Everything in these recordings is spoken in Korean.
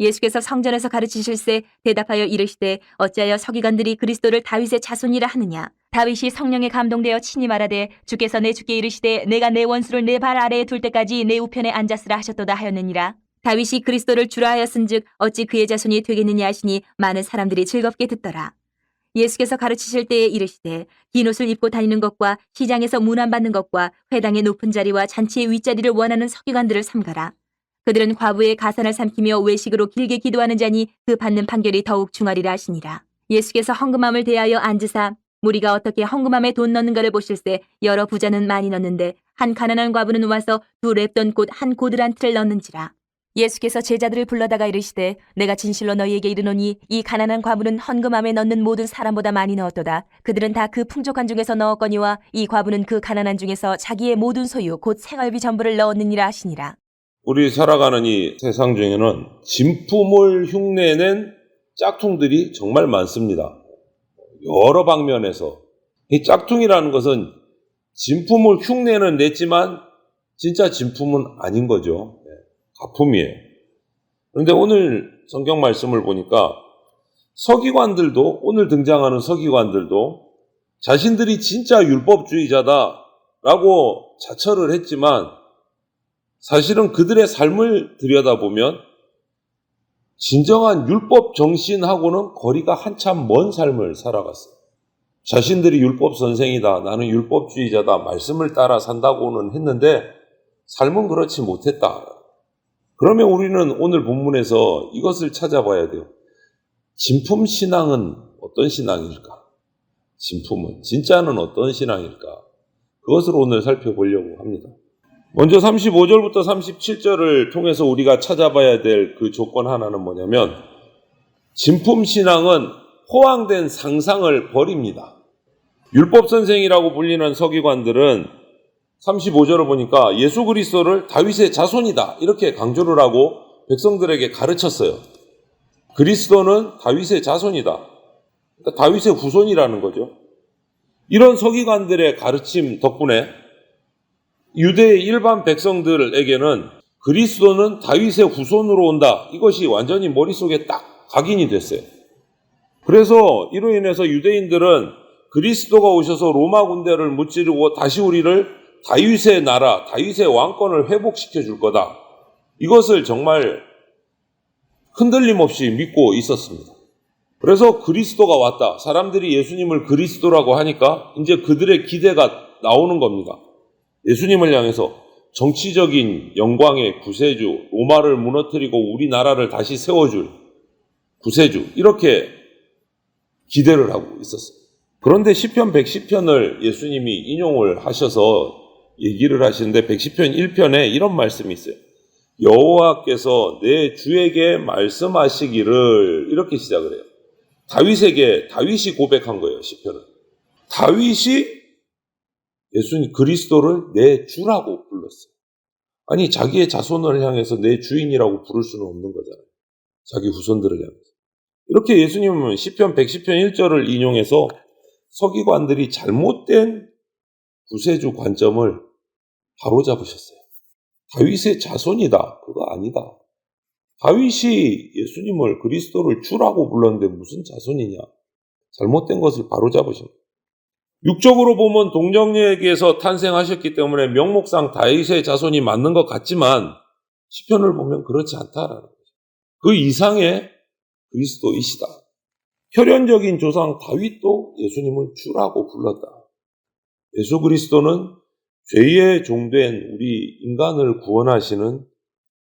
예수께서 성전에서 가르치실세 대답하여 이르시되 어찌하여 서기관들이 그리스도를 다윗의 자손이라 하느냐. 다윗이 성령에 감동되어 친히 말하되 주께서 내 주께 이르시되 내가 내 원수를 내 발 아래에 둘 때까지 내 우편에 앉았으라 하셨도다 하였느니라. 다윗이 그리스도를 주라 하였은즉 어찌 그의 자손이 되겠느냐 하시니 많은 사람들이 즐겁게 듣더라. 예수께서 가르치실 때에 이르시되 긴 옷을 입고 다니는 것과 시장에서 문안받는 것과 회당의 높은 자리와 잔치의 윗자리를 원하는 서기관들을 삼가라. 그들은 과부의 가산을 삼키며 외식으로 길게 기도하는 자니 그 받는 판결이 더욱 중하리라 하시니라. 예수께서 헌금함을 대하여 앉으사 무리가 어떻게 헌금함에 돈 넣는가를 보실세 여러 부자는 많이 넣는데 한 가난한 과부는 와서 2렙돈 곧 한 고드란트를 넣는지라. 예수께서 제자들을 불러다가 이르시되 내가 진실로 너희에게 이르노니 이 가난한 과부는 헌금함에 넣는 모든 사람보다 많이 넣었도다. 그들은 다 그 풍족한 중에서 넣었거니와 이 과부는 그 가난한 중에서 자기의 모든 소유 곧 생활비 전부를 넣었느니라 하시니라. 우리 살아가는 이 세상 중에는 진품을 흉내낸 짝퉁들이 정말 많습니다. 여러 방면에서. 이 짝퉁이라는 것은 진품을 흉내는 냈지만 진짜 진품은 아닌 거죠. 가품이에요. 그런데 오늘 성경 말씀을 보니까 서기관들도, 오늘 등장하는 서기관들도 자신들이 진짜 율법주의자다라고 자처를 했지만 사실은 그들의 삶을 들여다보면 진정한 율법 정신하고는 거리가 한참 먼 삶을 살아갔어요. 자신들이 율법 선생이다, 나는 율법주의자다, 말씀을 따라 산다고는 했는데 삶은 그렇지 못했다. 그러면 우리는 오늘 본문에서 이것을 찾아봐야 돼요. 진품 신앙은 어떤 신앙일까? 진품은, 진짜는 어떤 신앙일까? 그것을 오늘 살펴보려고 합니다. 먼저 35절부터 37절을 통해서 우리가 찾아봐야 될 그 조건 하나는 뭐냐면 진품 신앙은 호황된 상상을 버립니다. 율법 선생이라고 불리는 서기관들은 35절을 보니까 예수 그리스도를 다윗의 자손이다 이렇게 강조를 하고 백성들에게 가르쳤어요. 그리스도는 다윗의 자손이다. 그러니까 다윗의 후손이라는 거죠. 이런 서기관들의 가르침 덕분에 유대의 일반 백성들에게는 그리스도는 다윗의 후손으로 온다. 이것이 완전히 머릿속에 딱 각인이 됐어요. 그래서 이로 인해서 유대인들은 그리스도가 오셔서 로마 군대를 무찌르고 다시 우리를 다윗의 나라, 다윗의 왕권을 회복시켜 줄 거다. 이것을 정말 흔들림 없이 믿고 있었습니다. 그래서 그리스도가 왔다. 사람들이 예수님을 그리스도라고 하니까 이제 그들의 기대가 나오는 겁니다. 예수님을 향해서 정치적인 영광의 구세주, 로마를 무너뜨리고 우리나라를 다시 세워줄 구세주, 이렇게 기대를 하고 있었어요. 그런데 시편 110편을 예수님이 인용을 하셔서 얘기를 하시는데 110편 1편에 이런 말씀이 있어요. 여호와께서 내 주에게 말씀하시기를, 이렇게 시작을 해요. 다윗이 고백한 거예요. 시편은 다윗이 예수님 그리스도를 내 주라고 불렀어요. 아니 자기의 자손을 향해서 내 주인이라고 부를 수는 없는 거잖아요. 자기 후손들을 향해서. 이렇게 예수님은 시편 110편 1절을 인용해서 서기관들이 잘못된 구세주 관점을 바로잡으셨어요. 다윗의 자손이다. 그거 아니다. 다윗이 예수님을 그리스도를 주라고 불렀는데 무슨 자손이냐. 잘못된 것을 바로잡으신 거예요. 육적으로 보면 동정녀에게서 탄생하셨기 때문에 명목상 다윗의 자손이 맞는 것 같지만 시편을 보면 그렇지 않다라는 거죠. 그 이상의 그리스도이시다. 혈연적인 조상 다윗도 예수님을 주라고 불렀다. 예수 그리스도는 죄의 종된 우리 인간을 구원하시는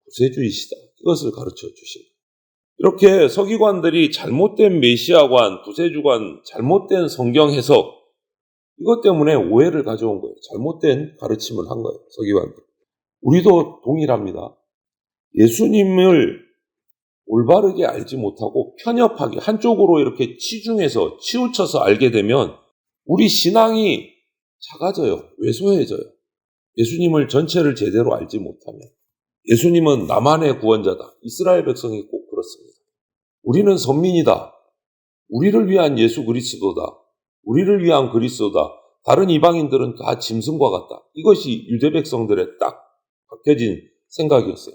구세주이시다. 이것을 가르쳐 주십니다. 이렇게 서기관들이 잘못된 메시아관, 구세주관, 잘못된 성경 해석, 이것 때문에 오해를 가져온 거예요. 잘못된 가르침을 한 거예요. 서기관들. 우리도 동일합니다. 예수님을 올바르게 알지 못하고 편협하게 한쪽으로 이렇게 치중해서 치우쳐서 알게 되면 우리 신앙이 작아져요. 왜소해져요. 예수님을 전체를 제대로 알지 못하면. 예수님은 나만의 구원자다. 이스라엘 백성이 꼭 그렇습니다. 우리는 선민이다. 우리를 위한 예수 그리스도다. 우리를 위한 그리스도다. 다른 이방인들은 다 짐승과 같다. 이것이 유대 백성들의 딱 박혀진 생각이었어요.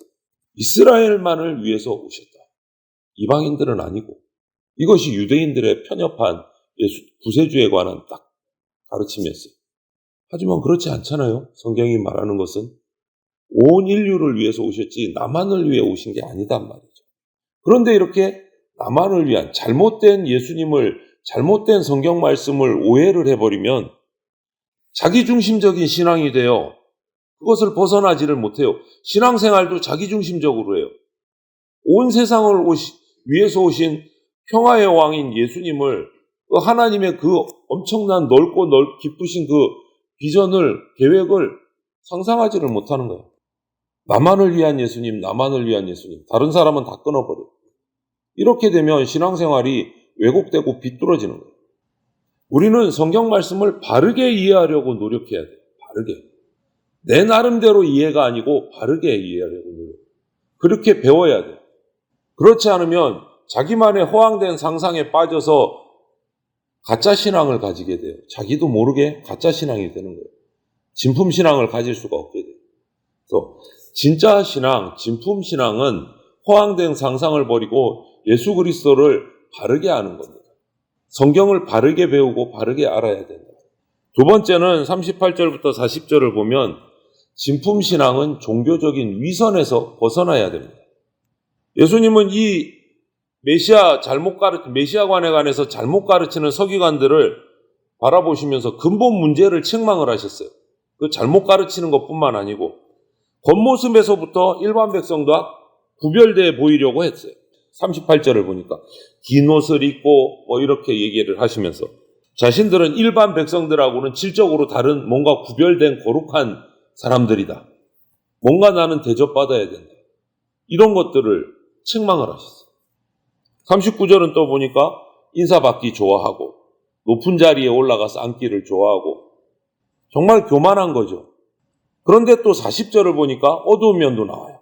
이스라엘만을 위해서 오셨다. 이방인들은 아니고 이것이 유대인들의 편협한 구세주에 관한 딱 가르침이었어요. 하지만 그렇지 않잖아요. 성경이 말하는 것은 온 인류를 위해서 오셨지 나만을 위해 오신 게 아니단 말이죠. 그런데 이렇게 나만을 위한 잘못된 예수님을, 잘못된 성경 말씀을 오해를 해버리면 자기중심적인 신앙이 돼요. 그것을 벗어나지를 못해요. 신앙생활도 자기중심적으로 해요. 온 세상을 위해서 오신 평화의 왕인 예수님을, 하나님의 그 엄청난 넓고 기쁘신 그 비전을, 계획을 상상하지를 못하는 거예요. 나만을 위한 예수님, 나만을 위한 예수님. 다른 사람은 다 끊어버려요. 이렇게 되면 신앙생활이 왜곡되고 비뚤어지는 거예요. 우리는 성경 말씀을 바르게 이해하려고 노력해야 돼요. 바르게. 내 나름대로 이해가 아니고 바르게 이해하려고 노력해요. 그렇게 배워야 돼요. 그렇지 않으면 자기만의 허황된 상상에 빠져서 가짜 신앙을 가지게 돼요. 자기도 모르게 가짜 신앙이 되는 거예요. 진품 신앙을 가질 수가 없게 돼요. 그래서 진짜 신앙, 진품 신앙은 허황된 상상을 버리고 예수 그리스도를 바르게 아는 겁니다. 성경을 바르게 배우고 바르게 알아야 된다. 두 번째는 38절부터 40절을 보면 진품 신앙은 종교적인 위선에서 벗어나야 됩니다. 예수님은 이 메시아관에 관해서 잘못 가르치는 서기관들을 바라보시면서 근본 문제를 책망을 하셨어요. 그 잘못 가르치는 것뿐만 아니고 겉모습에서부터 일반 백성과 구별되어 보이려고 했어요. 38절을 보니까 긴 옷을 입고 이렇게 얘기를 하시면서 자신들은 일반 백성들하고는 질적으로 다른 뭔가 구별된 거룩한 사람들이다. 뭔가 나는 대접받아야 된다. 이런 것들을 책망을 하셨어요. 39절은 또 보니까 인사받기 좋아하고 높은 자리에 올라가서 앉기를 좋아하고 정말 교만한 거죠. 그런데 또 40절을 보니까 어두운 면도 나와요.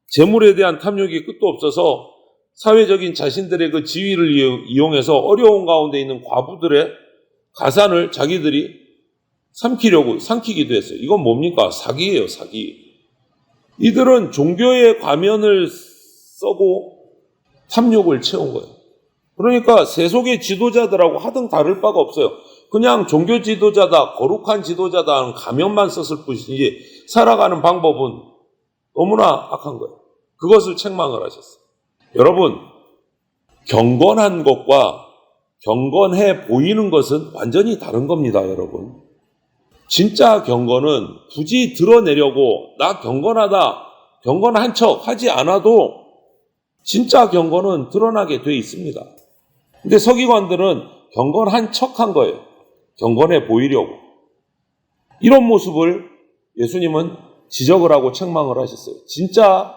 재물에 대한 탐욕이 끝도 없어서 사회적인 자신들의 그 지위를 이용해서 어려운 가운데 있는 과부들의 가산을 자기들이 삼키기도 했어요. 이건 뭡니까? 사기예요, 사기. 이들은 종교의 과면을 써고 탐욕을 채운 거예요. 그러니까 세속의 지도자들하고 하등 다를 바가 없어요. 그냥 종교 지도자다, 거룩한 지도자다 하는 가면만 썼을 뿐이지 살아가는 방법은 너무나 악한 거예요. 그것을 책망을 하셨어요. 여러분, 경건한 것과 경건해 보이는 것은 완전히 다른 겁니다, 여러분. 진짜 경건은 굳이 드러내려고 나 경건하다, 경건한 척 하지 않아도 진짜 경건은 드러나게 돼 있습니다. 근데 서기관들은 경건한 척한 거예요. 경건해 보이려고. 이런 모습을 예수님은 지적을 하고 책망을 하셨어요. 진짜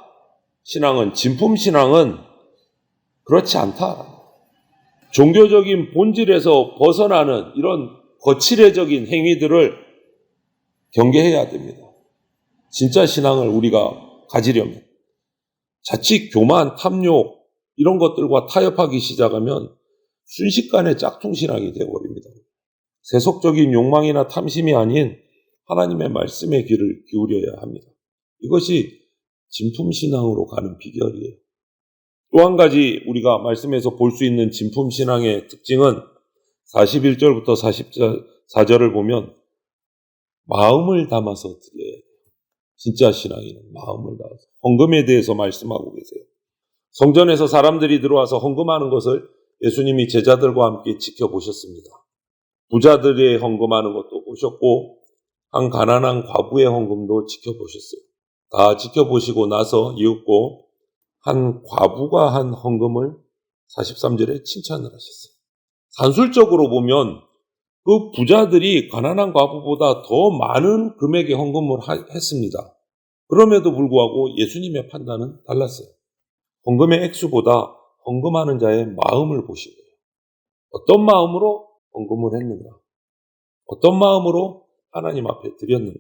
신앙은, 진품 신앙은 그렇지 않다. 종교적인 본질에서 벗어나는 이런 거칠애적인 행위들을 경계해야 됩니다. 진짜 신앙을 우리가 가지려면. 자칫 교만, 탐욕 이런 것들과 타협하기 시작하면 순식간에 짝퉁신앙이 되어버립니다. 세속적인 욕망이나 탐심이 아닌 하나님의 말씀에 귀를 기울여야 합니다. 이것이 진품신앙으로 가는 비결이에요. 또 한 가지 우리가 말씀에서 볼 수 있는 진품신앙의 특징은 41절부터 44절을 보면 마음을 담아서 드려야 돼요. 진짜 신앙인은 마음을 담아서. 헌금에 대해서 말씀하고 계세요. 성전에서 사람들이 들어와서 헌금하는 것을 예수님이 제자들과 함께 지켜보셨습니다. 부자들의 헌금하는 것도 보셨고 한 가난한 과부의 헌금도 지켜보셨어요. 다 지켜보시고 나서 이윽고 한 과부가 한 헌금을 43절에 칭찬을 하셨어요. 산술적으로 보면 그 부자들이 가난한 과부보다 더 많은 금액의 헌금을 했습니다. 그럼에도 불구하고 예수님의 판단은 달랐어요. 헌금의 액수보다 헌금하는 자의 마음을 보신 거예요. 어떤 마음으로 헌금을 했는가? 어떤 마음으로 하나님 앞에 드렸는가?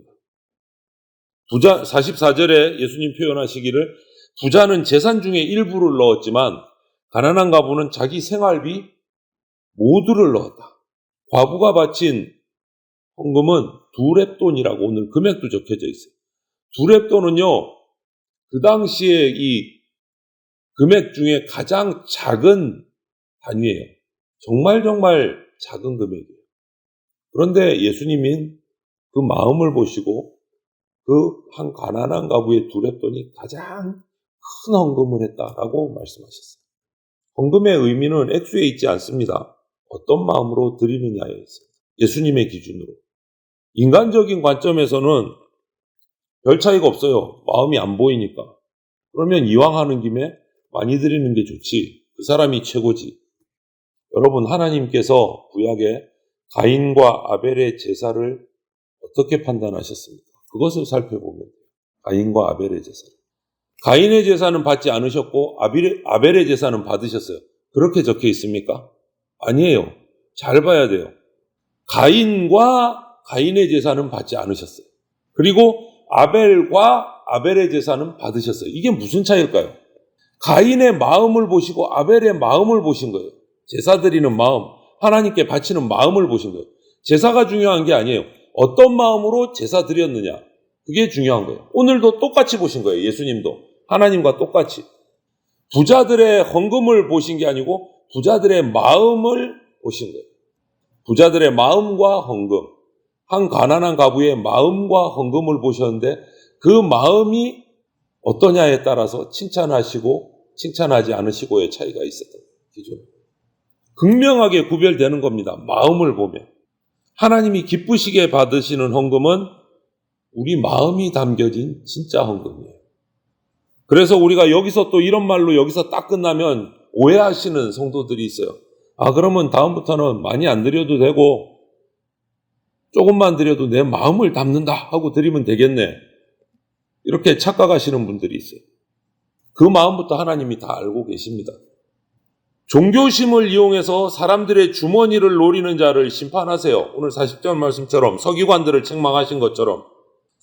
44절에 예수님 표현하시기를 부자는 재산 중에 일부를 넣었지만 가난한 과부는 자기 생활비 모두를 넣었다. 과부가 바친 헌금은 2렙돈이라고 오늘 금액도 적혀져 있어요. 2렙돈은요, 그 당시에 금액 중에 가장 작은 단위예요. 정말 작은 금액이에요. 그런데 예수님은 그 마음을 보시고 그 한 가난한 가부의 두렙돈이 가장 큰 헌금을 했다라고 말씀하셨어요. 헌금의 의미는 액수에 있지 않습니다. 어떤 마음으로 드리느냐에 있습니다. 예수님의 기준으로. 인간적인 관점에서는 별 차이가 없어요. 마음이 안 보이니까. 그러면 이왕 하는 김에 많이 드리는 게 좋지. 그 사람이 최고지. 여러분, 하나님께서 구약에 가인과 아벨의 제사를 어떻게 판단하셨습니까? 그것을 살펴보면 돼요. 가인과 아벨의 제사를. 가인의 제사는 받지 않으셨고 아벨의 제사는 받으셨어요. 그렇게 적혀 있습니까? 아니에요. 잘 봐야 돼요. 가인의 제사는 받지 않으셨어요. 그리고 아벨과 아벨의 제사는 받으셨어요. 이게 무슨 차이일까요? 가인의 마음을 보시고 아벨의 마음을 보신 거예요. 제사 드리는 마음, 하나님께 바치는 마음을 보신 거예요. 제사가 중요한 게 아니에요. 어떤 마음으로 제사 드렸느냐, 그게 중요한 거예요. 오늘도 똑같이 보신 거예요. 예수님도 하나님과 똑같이. 부자들의 헌금을 보신 게 아니고 부자들의 마음을 보신 거예요. 부자들의 마음과 헌금, 한 가난한 가부의 마음과 헌금을 보셨는데 그 마음이 어떠냐에 따라서 칭찬하시고 칭찬하지 않으시고의 차이가 있었던 기준. 극명하게 구별되는 겁니다. 마음을 보면. 하나님이 기쁘시게 받으시는 헌금은 우리 마음이 담겨진 진짜 헌금이에요. 그래서 우리가 여기서 또 이런 말로 여기서 딱 끝나면 오해하시는 성도들이 있어요. 아, 그러면 다음부터는 많이 안 드려도 되고 조금만 드려도 내 마음을 담는다 하고 드리면 되겠네. 이렇게 착각하시는 분들이 있어요. 그 마음부터 하나님이 다 알고 계십니다. 종교심을 이용해서 사람들의 주머니를 노리는 자를 심판하세요. 오늘 40절 말씀처럼 서기관들을 책망하신 것처럼.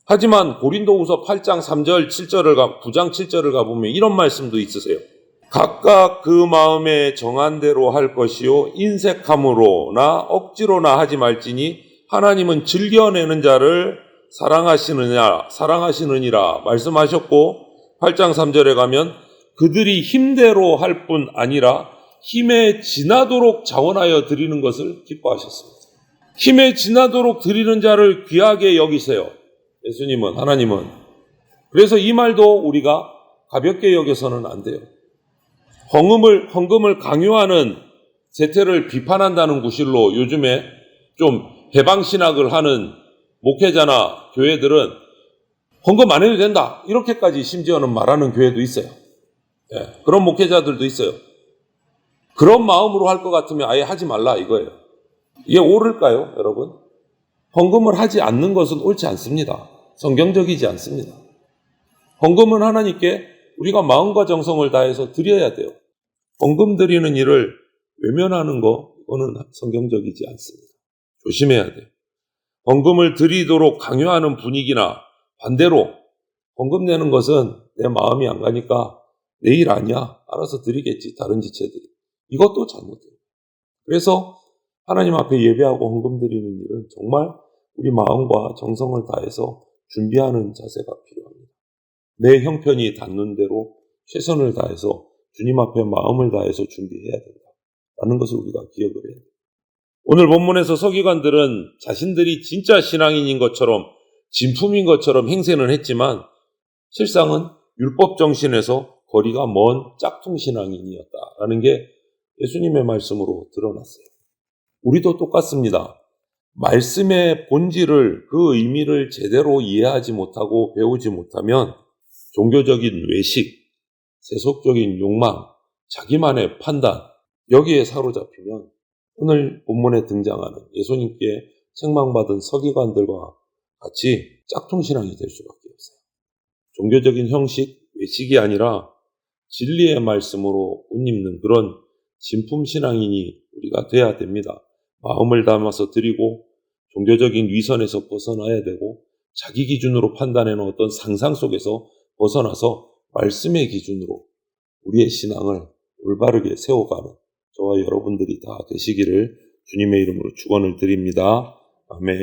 하지만 고린도후서 8장 3절 7절을 9장 7절을 가보면 이런 말씀도 있으세요. 각각 그 마음에 정한 대로 할 것이요 인색함으로나 억지로나 하지 말지니 하나님은 즐겨내는 자를 사랑하시느니라 말씀하셨고 8장 3절에 가면 그들이 힘대로 할 뿐 아니라 힘에 지나도록 자원하여 드리는 것을 기뻐하셨습니다. 힘에 지나도록 드리는 자를 귀하게 여기세요. 예수님은, 하나님은. 그래서 이 말도 우리가 가볍게 여겨서는 안 돼요. 헌금을 강요하는 세태를 비판한다는 구실로 요즘에 좀 해방신학을 하는 목회자나 교회들은 헌금 안 해도 된다. 이렇게까지 심지어는 말하는 교회도 있어요. 예, 그런 목회자들도 있어요. 그런 마음으로 할 것 같으면 아예 하지 말라 이거예요. 이게 옳을까요, 여러분? 헌금을 하지 않는 것은 옳지 않습니다. 성경적이지 않습니다. 헌금은 하나님께 우리가 마음과 정성을 다해서 드려야 돼요. 헌금 드리는 일을 외면하는 거, 이거는 성경적이지 않습니다. 조심해야 돼요. 헌금을 드리도록 강요하는 분위기나 반대로 헌금 내는 것은 내 마음이 안 가니까 내 일 아니야. 알아서 드리겠지. 다른 지체들이. 이것도 잘못돼요. 그래서 하나님 앞에 예배하고 헌금 드리는 일은 정말 우리 마음과 정성을 다해서 준비하는 자세가 필요합니다. 내 형편이 닿는 대로 최선을 다해서 주님 앞에 마음을 다해서 준비해야 된다라는 것을 우리가 기억을 해야 돼요. 오늘 본문에서 서기관들은 자신들이 진짜 신앙인인 것처럼 진품인 것처럼 행세는 했지만 실상은 율법 정신에서 거리가 먼 짝퉁 신앙인이었다라는 게 예수님의 말씀으로 드러났어요. 우리도 똑같습니다. 말씀의 본질을, 그 의미를 제대로 이해하지 못하고 배우지 못하면 종교적인 외식, 세속적인 욕망, 자기만의 판단, 여기에 사로잡히면 오늘 본문에 등장하는 예수님께 책망받은 서기관들과 같이 짝퉁신앙이 될 수밖에 없어요. 종교적인 형식, 외식이 아니라 진리의 말씀으로 옷 입는 그런 진품신앙인이 우리가 돼야 됩니다. 마음을 담아서 드리고 종교적인 위선에서 벗어나야 되고 자기 기준으로 판단해놓은 어떤 상상 속에서 벗어나서 말씀의 기준으로 우리의 신앙을 올바르게 세워가는 저와 여러분들이 다 되시기를 주님의 이름으로 축원을 드립니다. 아멘.